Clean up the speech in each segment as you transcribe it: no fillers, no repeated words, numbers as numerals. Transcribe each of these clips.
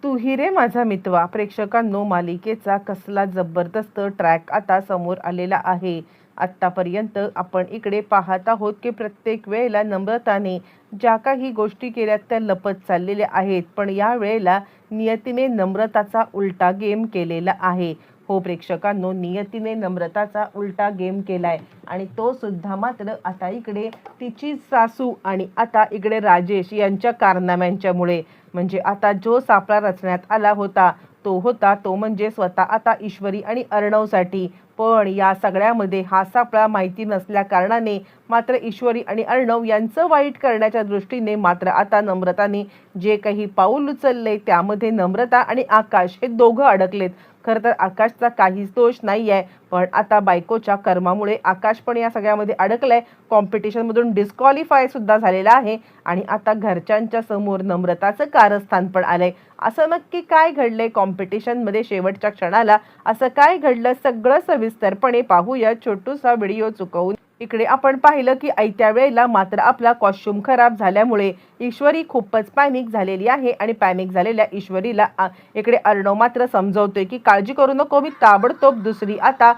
तू ही रे माझा मितवा प्रेक्षकांनो, मालिकेचा कसला जबरदस्त ट्रॅक आता समोर आलेला आहे। आत्तापर्यंत आपण इकडे पाहत आहोत की प्रत्येक वेळेला नम्रताने ज्या काही गोष्टी केल्या त्या लपत चाललेल्या आहेत, पण या वेळेला नियतीने नम्रताचा उलटा गेम केलेला आहे। हो प्रेक्षकांनो, नियतीने नम्रताचा उलटा गेम केलाय आणि तो सुद्धा मात्र आता इकडे तिची सासू आणि आता इकडे राजेश यांच्या कारनाम्यांच्यामुळे। म्हणजे आता जो सापळा रचण्यात आला होता तो म्हणजे स्वतः आता ईश्वरी आणि अर्णवसाठी, पण या सगळ्यामध्ये हा सापळा माहिती नसल्या कारणाने मात्र ईश्वरी आणि अर्णव यांचं वाईट करण्याच्या दृष्टीने मात्र आता नम्रताने जे काही पाऊल उचलले त्यामध्ये नम्रता आणि आकाश हे दोघं अडकलेत। खरं तर आकाशचा काहीच दोष नाही आहे, पण आता बायकोच्या कर्मामुळे आकाश पण या सगळ्यामध्ये अडकलाय, कॉम्पिटिशनमधून डिस्क्वालिफाय सुद्धा झालेला आहे आणि आता घरच्यांच्या समोर नम्रताचं कारस्थान पण आलंय। असं नक्की काय घडलंय कॉम्पिटिशनमध्ये शेवटच्या क्षणाला, असं काय घडलं सगळं सविस्तरपणे पाहूया छोटूसा व्हिडिओ चुकवून। इकडे आपण पाहिलं की ऐत्या वेळेला मात्र आपला कॉस्ट्यूम खराब झाल्यामुळे ईश्वरी खूपच पॅनिक झालेली आहे आणि पॅनिक झालेल्या ईश्वरीला इकडे अर्णव मात्र समजवतोय की काळजी करू नको, मी ताबडतोब दुसरी आता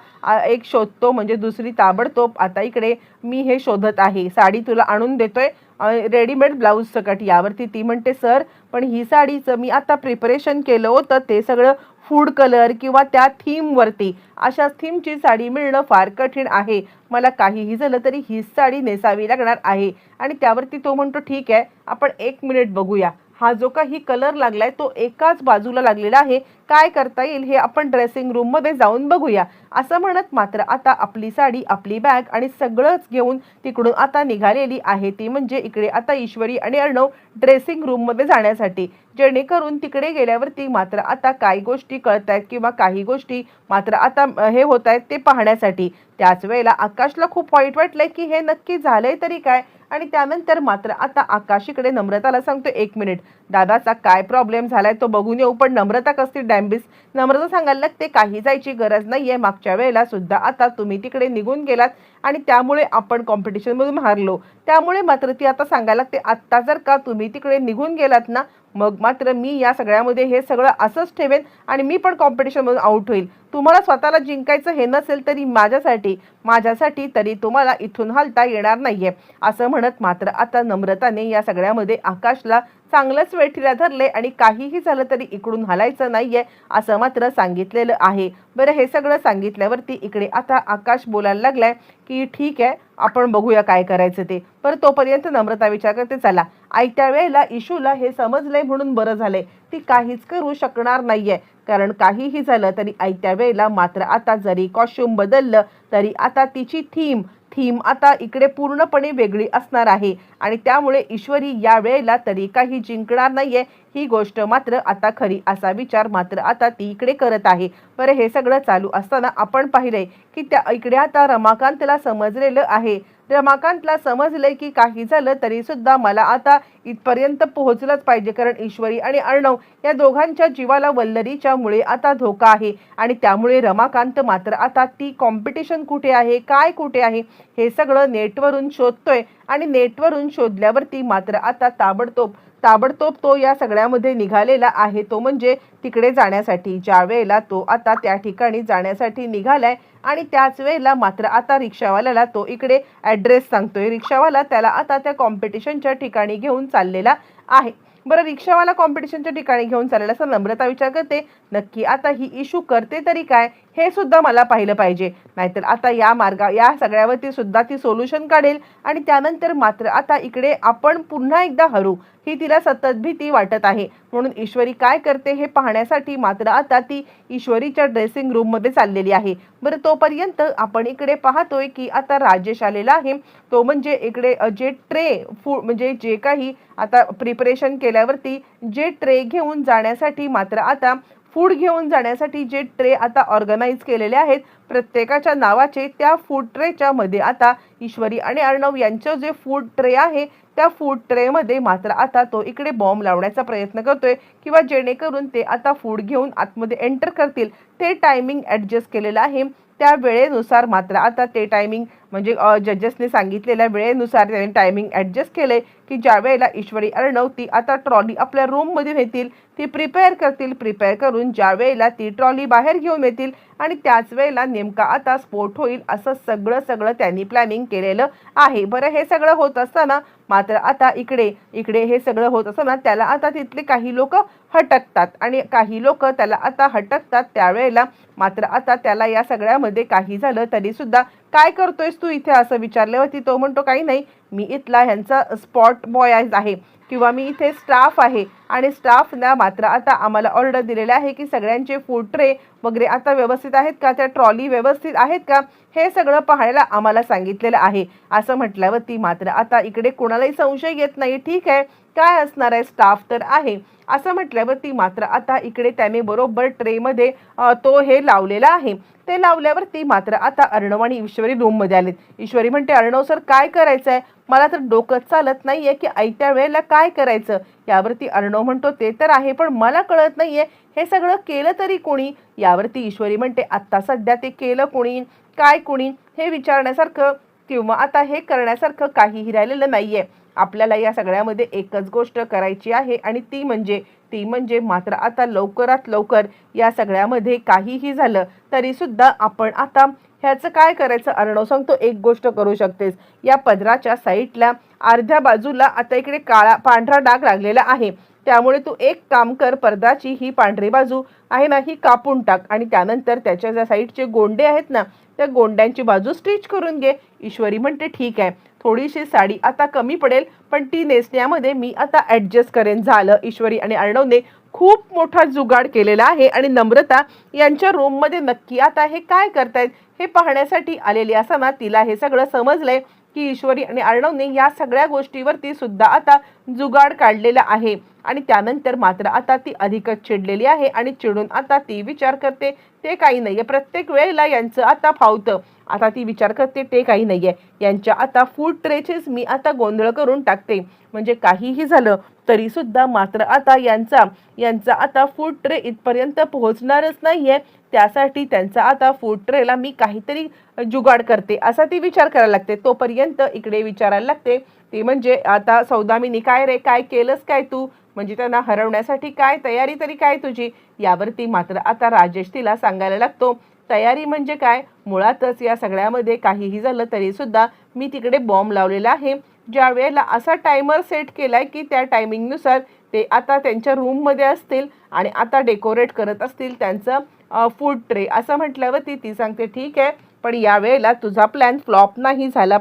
एक शोधतो, म्हणजे दुसरी ताबडतोब आता इकडे मी हे शोधत आहे, साडी तुला आणून देतोय रेडीमेड ब्लाऊज सकट। यावरती ती म्हणते सर पण ही साडीचं मी आता प्रिपरेशन केलं होतं ते सगळं फूड कलर किंवा त्या थीमवरती, अशा थीमची साडी मिळणं फार कठीण आहे, मला काहीही झालं तरी हीच साडी नेसावी लागणार आहे। आणि त्यावरती तो म्हणतो ठीक आहे आपण 1 मिनिट बघूया, हा जो काही कलर लागलाय तो एकाच बाजूला लागलेला आहे, काय करता येईल हे आपण ड्रेसिंग रूम मध्ये जाऊन बघूया। असं म्हणत मात्र आता आपली साडी आपली बॅग आणि सगळंच घेऊन तिकडून आता निघालेली आहे ती म्हणजे इकडे आता ईश्वरी आणि अर्णव ड्रेसिंग रूम मध्ये जाण्यासाठी, जेणेकरून तिकडे गेल्यावरती मात्र आता काही गोष्टी कळतायत किंवा काही गोष्टी मात्र आता हे होत आहेत ते पाहण्यासाठी। त्याच वेळेला आकाशला खूप वाईट वाटलंय की हे नक्की झालंय तरी काय, आणि त्यानंतर मात्र आता आकाश इकडे नम्रताला सांगतो 1 मिनिट दादाचा काय प्रॉब्लेम झालाय तो बघून येऊ। पण नम्रता कसली डॅम्बिस, नम्रता सांगायला लागते काही जायची गरज नाहीये, मागच्या वेळेला सुद्धा आता तुम्ही तिकडे निघून गेलात आणि त्यामुळे आपण कॉम्पिटिशनमधून हारलो, त्यामुळे मात्र ती आता सांगायला लागते आत्ता जर का तुम्ही तिकडे निघून गेलात ना मग मात्र मी या सगळ्यामध्ये हे सगळं असंच ठेवेन आणि मी पण कॉम्पिटिशनमधून आउट होईल। तुम्हाला स्वतःला जिंकायचं हे नसेल तरी माझ्यासाठी तरी तुम्हाला इथून हलता येणार नाहीये, असं म्हणत मात्र आता नम्रताने या सगळ्यामध्ये आकाशला चांगलंच वेठीला धरले आणि काहीही झालं तरी इकडून हलायचं नाहीये असं मात्र सांगितलेलं आहे। बरं हे सगळं सांगितल्यावरती इकडे आता आकाश बोलायला लागलाय की ठीक आहे आपण बघूया काय करायचं ते। पण तोपर्यंत नम्रता विचार करते चला ऐत्या वेळेला इशूला हे समजलंय म्हणून बरं झालंय, ती काहीच करू शकणार नाहीये, कारण काहीही झालं तरी ऐत्या वेळेला मात्र आता जरी कॉस्ट्यूम बदललं तरी आता तिची थीम आता इकडे पूर्णपणे वेगळी असणार आहे आणि त्यामुळे ईश्वरी या वेळेला तरी काही जिंकणार नाहीये, ही गोष्ट मात्र आता खरी असा विचार मात्र आता ती इकडे करत आहे। बरं हे सगळं चालू असताना आपण पाहिलंय की त्या इकडे आता रमाकांतला समजलेलं आहे, रमाकांतला समजलंय की काही झालं तरी सुद्धा मला आता इथपर्यंत पोहोचलंच पाहिजे, कारण ईश्वरी आणि अर्णव या दोघांच्या जीवाला वल्लरीच्या मुळे आता धोका आहे आणि त्यामुळे रमाकांत मात्र आता ती कॉम्पिटिशन कुठे आहे काय कुठे आहे हे सगळं नेटवरून शोधतोय आणि नेटवरून शोधल्यावरती मात्र आता ताबडतोब तो या सगळ्यामध्ये निघालेला आहे, तो म्हणजे तिकडे जाण्यासाठी। ज्या वेळेला तो आता त्या ठिकाणी जाण्यासाठी निघालाय आणि त्याच वेळेला मात्र आता रिक्षावाल्याला तो इकडे ॲड्रेस सांगतोय, रिक्षावाला त्याला आता त्या कॉम्पिटिशनच्या ठिकाणी घेऊन चाललेला आहे। बरं रिक्षावाला कॉम्पिटिशनच्या ठिकाणी घेऊन चाललेला असं नम्रता विचार करते नक्की आता ही इशू करते तरी काय हे सुद्धा मला पाहिलं पाहिजे, नाहीतर आता या सगळ्यावरती सुद्धा ती सोल्युशन काढेल आणि त्यानंतर मात्र आता इकडे आपण पुन्हा एकदा हरू ही तिला सतत भीती वाटत आहे। म्हणून ईश्वरी काय करते हे पाहण्यासाठी मात्र आता ती ईश्वरीच्या ड्रेसिंग रूम मध्ये चाललेली आहे। बरं तोपर्यंत आपण इकडे पाहतोय की आता राजेश आलेला आहे, तो म्हणजे इकडे जे ट्रे फूड म्हणजे जे काही आता प्रिपरेशन केल्यावरती जे ट्रे घेऊन जाण्यासाठी मात्र आता फूड घेऊन जाण्यासाठी जे ट्रे आता ऑर्गनाइज केलेले आहेत प्रत्येकाच्या नावाचे, त्या फूड ट्रेच्या मध्ये आता ईश्वरी आणि अर्णव यांचं जे फूड ट्रे आहे त्या फूड ट्रेमध्ये मात्र आता तो इकडे बॉम्ब लावण्याचा प्रयत्न करतोय किंवा जेणेकरून ते आता फूड घेऊन आतमध्ये एंटर करतील ते टायमिंग ॲडजस्ट केलेलं आहे। त्या वेळेनुसार मात्र आता ते टायमिंग म्हणजे जजेसने सांगितलेल्या वेळेनुसार त्याने टायमिंग ॲडजस्ट केले की ज्या वेळेला ईश्वरी अर्णव ती आता ट्रॉली आपल्या रूममध्ये नेतील ती प्रिपेअर करून ज्या वेळेला ती ट्रॉली बाहेर घेऊन येतील आणि त्याच वेळेला नेमका आता स्फोट होईल असं सगळं त्यांनी प्लॅनिंग केलेलं आहे. बरं, हे सगळं होत असताना मात्र आता इकडे हे सगळं होत असताना त्याला आता तिथले काही लोक हटकतात आणि काही लोक त्याला आता हटकतात. त्यावेळेला मात्र आता त्याला या सगळ्यामध्ये काही झालं तरी सुद्धा काय करतोयस तू इथे असं विचारल्यावरती तो म्हणतो काही नाही, मी इथला ह्यांचा स्पॉट बॉय आहे किंवा मी इथे स्टाफ आहे आणि स्टाफना मात्र आता आम्हाला ऑर्डर दिलेले आहे की सगळ्यांचे फूड ट्रे वगैरे आता व्यवस्थित आहेत का, त्या ट्रॉली व्यवस्थित आहेत का, हे सगळं पाहायला आम्हाला सांगितलेलं आहे असं म्हटल्यावरती मात्र आता इकडे कोणालाही संशय येत नाही. ठीक आहे, काय असणार आहे, स्टाफ तर आहे असं म्हटल्यावरती मात्र आता इकडे त्याने बरोबर ट्रेमध्ये तो हे लावलेला आहे. ते लावल्यावरती मात्र आता अर्णव आणि ईश्वरी रूममध्ये आलेत. ईश्वरी म्हणते, अर्णव सर काय करायचं आहे, मला तर डोकं चालत नाहीये की ऐत्या वेळेला काय करायचं. यावरती अर्णव म्हणतो ते तर आहे पण मला कळत नाहीये हे सगळं केलं तरी कोणी. यावरती ईश्वरी म्हणते आत्ता सध्या ते केलं कोणी, काय कोणी हे विचारण्यासारखं किंवा आता हे करण्यासारखं काहीही राहिलेलं नाहीये. आपल्याला या सगळ्यामध्ये एकच गोष्ट करायची आहे आणि ती म्हणजे मात्र आता लवकरात लवकर या सगळ्यामध्ये काहीही झालं तरी सुद्धा आपण आता ह्याचं काय करायचं. अर्णव सांगतो एक गोष्ट करू शकतेस, या पदराच्या साईडला अर्ध्या बाजूला आता इकडे पांढरा डाग लागलेला आहे, त्यामुळे तू एक काम कर, पदराची ही पांढरी बाजू आहे ना ही कापून टाक आणि त्यानंतर त्याच्या ज्या साईडचे गोंडे आहेत ना त्या गोंड्यांची बाजू स्टिच करून घे. ईश्वरी म्हणते ठीक आहे, थोडीशी साडी आता कमी पडेल पण ती नेसण्यामध्ये मी आता ॲडजस्ट करेन. झालं, ईश्वरी आणि अर्णवने खूप मोठा जुगाड केलेला आहे आणि नम्रता यांच्या रूममध्ये नक्की आता हे काय करतायत हे पाहण्यासाठी आलेली असताना तिला हे सगळं समजलंय की ईश्वरी आणि अर्णवने या सगळ्या गोष्टीवरती सुद्धा आता जुगाड काढलेला आहे आणि त्यानंतर मात्र आता ती अधिकच चिडलेली आहे आणि चिडून आता ती विचार करते ते काही नाहीये. प्रत्येक वेळेला यांचं आता फावतं. आता ती विचार करते ते काही नाहीये, यांच्या आता फूड ट्रेचेस मी आता गोंधळ करून टाकते, म्हणजे काहीही झालं तरी सुद्धा मात्र आता यांचा आता फूड ट्रे इथपर्यंत पोहोचणारच नाहीये. त्यासाठी त्यांचा आता फूड ट्रेला मी काहीतरी जुगाड करते असा ती विचार करायला लागते. तोपर्यंत इकडे विचारायला लागते ती म्हणजे आता सौदामिनी, काय रे, काय केलंस काय तू, म्हणजे त्यांना हरवण्यासाठी काय तयारी तरी काय तुझी. यावरती मात्र आता राजेश तिला सांगायला लागतो तयारी म्हणजे काय, मुळातच या सगळ्यामध्ये काहीही झालं तरी सुद्धा मी तिकडे बॉम्ब लावलेला आहे. ज्या वेळेला असा टायमर सेट केलाय की त्या टायमिंगनुसार ते आता त्यांच्या रूममध्ये असतील आणि आता डेकोरेट करत असतील त्यांचं फूड ट्रे. असं म्हटल्यावरती ती सांगते ठीक आहे पण यावेळेला तुझा प्लॅन फ्लॉप नाही झाला.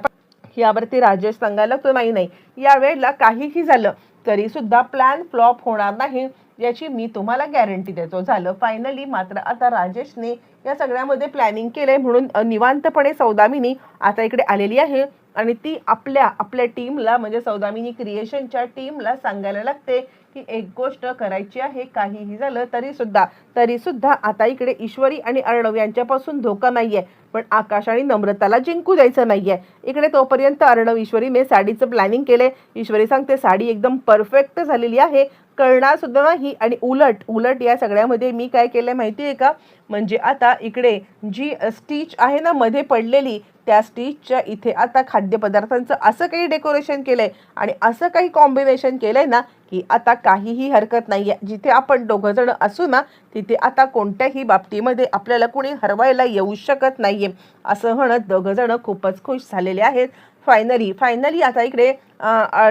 यावरती राजेश सांगायला लागतो नाही, यावेळेला काहीही झालं तरी सुद्धा प्लॅन फ्लॉप होणार नाही याची मी तुम्हाला गॅरंटी देतो. झालं, फायनली मात्र आता राजेशने या सगळ्यामध्ये प्लॅनिंग केलंय म्हणून निवांतपणे सौदामिनी आता इकडे आलेली आहे आणि ती आपल्या टीमला म्हणजे सौदामिनी क्रिएशनच्या टीमला सांगायला लागते की एक गोष्ट करायची आहे, काहीही झालं तरी सुद्धा आता इकडे ईश्वरी आणि अर्णव यांच्यापासून धोका नाहीये पण आकाश आणि नम्रताला जिंकू द्यायचं नाहीये. इकडे तोपर्यंत अर्णव ईश्वरीने साडीचं प्लॅनिंग केले. ईश्वरी सांगते साडी एकदम परफेक्ट झालेली आहे, कळणार सुद्धा नाही आणि उलट या सगळ्यामध्ये मी काय केलंय माहिती आहे का, म्हणजे आता इकडे जी स्टिच आहे ना मध्ये पडलेली त्या स्टिचच्या इथे आता खाद्यपदार्थांचं असं काही डेकोरेशन केलंय आणि असं काही कॉम्बिनेशन केलंय ना की आता काहीही हरकत नाहीये. जिथे आपण दोघं जण असू ना तिथे आता कोणत्याही बाबतीमध्ये आपल्याला कोणी हरवायला येऊ शकत नाहीये असं म्हणत दोघं जण खूपच खुश झालेले आहेत. फायनली आता इकडे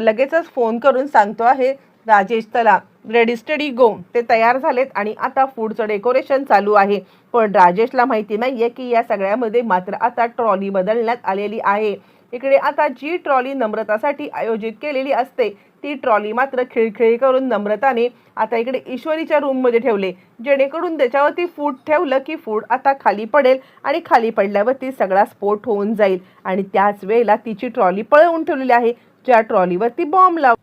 लगेचच फोन करून सांगतो आहे राजेश चला रेडी स्टडी गो. ते तयार झालेत आणि आता फूडचं डेकोरेशन चालू आहे. पण राजेशला माहिती नाहीये की या सगळ्यामध्ये मात्र आता ट्रॉली बदलण्यात आलेली आहे. इकडे आता जी ट्रॉली नम्रतासाठी आयोजित केलेली असते ती ट्रॉली मात्र खिळखिळी करून नम्रताने आता इकडे ईश्वरीच्या रूममध्ये ठेवले, जेणेकरून त्याच्यावरती फूड ठेवलं की फूड आता खाली पडेल आणि खाली पडल्यावरती सगळा स्फोट होऊन जाईल आणि त्याच वेळेला तिची ट्रॉली पळवून ठेवलेली आहे ज्या ट्रॉलीवरती बॉम्ब लाव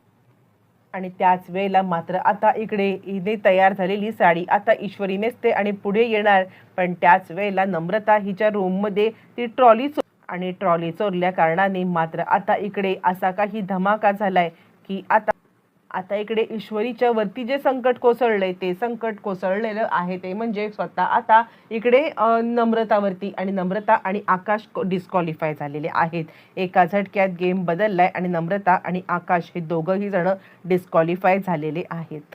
आणि त्याच वेळेला मात्र आता इकडे हिने तयार झालेली साडी आता ईश्वरी नेसते आणि पुढे येणार. पण त्याच वेळेला नम्रता हिच्या रूममध्ये ती ट्रॉली चोरल्या कारणाने मात्र आता इकडे असा काही धमाका झालाय की आता इकडे ईश्वरीच्या वरती जे संकट कोसळलंय ते संकट कोसळलेलं आहे ते म्हणजे स्वतः आता इकडे नम्रतावरती आणि नम्रता आणि आकाश डिस्क्वालिफाय झालेले आहेत. एका झटक्यात गेम बदललाय आणि नम्रता आणि आकाश हे दोघंही जण डिस्क्वालिफाय झालेले आहेत.